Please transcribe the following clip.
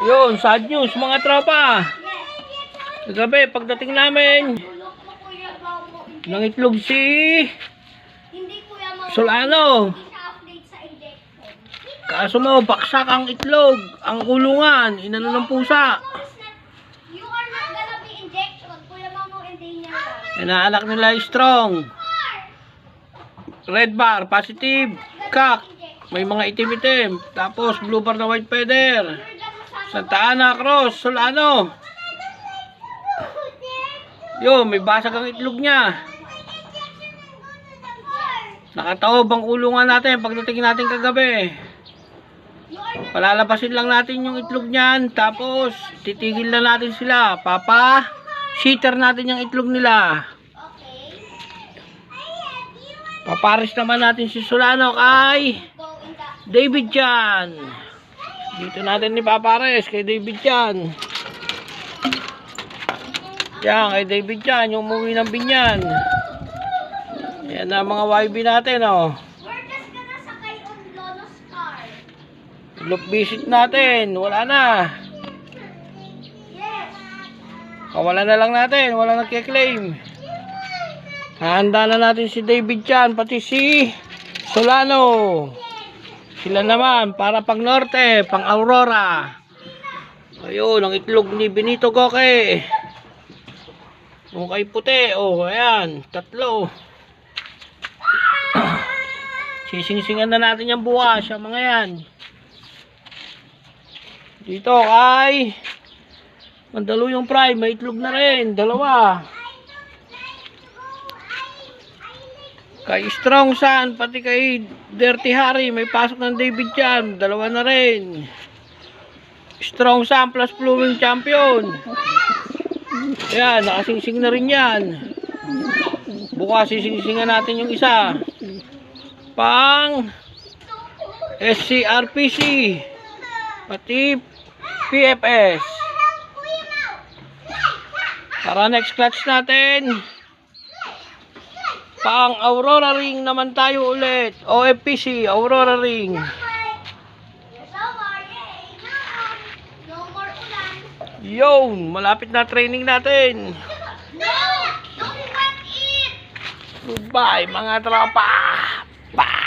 Yun, sad news mga tropa. Kagabi, pagdating namin, nang itlog si Solano. Kaso mo, baksak ang itlog, ang kulungan, inano ng pusa. Inaanak nila strong. Red bar, positive, kak. May mga itim-itim. Tapos blue bar na white feather. Santa Ana, Cross, Solano. Yo, may basag ang itlog niya. Nakataob ang kulungan natin pagdating natin kagabi. Palalabasin lang natin yung itlog niyan. Tapos titigil na natin sila. Sitter natin yung itlog nila. Paparis naman natin si Solano kay David Chan. Dito natin ipapares kay David Chan. Yan, kay David Chan, yung umuwi ng Binyan. Yan na mga YB natin, oh. Look visit natin, wala na. Kawalan na lang natin, wala nagkiklaim. Handa na natin si David Chan, pati si Solano. Sila naman, para pang norte, pang Aurora. Ayun, ang itlog ni Benito Goke. Yung kay puti, oh, ayan, tatlo. Sising-singan na natin yung bukas, yung mga yan. Dito kay Mandaluyong Prime, may itlog na rin, dalawa. Kay Strong Sun, pati kay Dirty Harry, may pasok ng David Chan, dalawa na rin. Strong Sun plus Flowing Champion. Ayan, nakasingsing na rin yan. Bukas sisingsingan natin yung isa. Pang SCRPC, pati PFS. Para next clutch natin, pang Aurora Ring naman tayo ulit. OFPC, Aurora Ring. Yun, malapit na training natin. Goodbye mga tropa. Bye.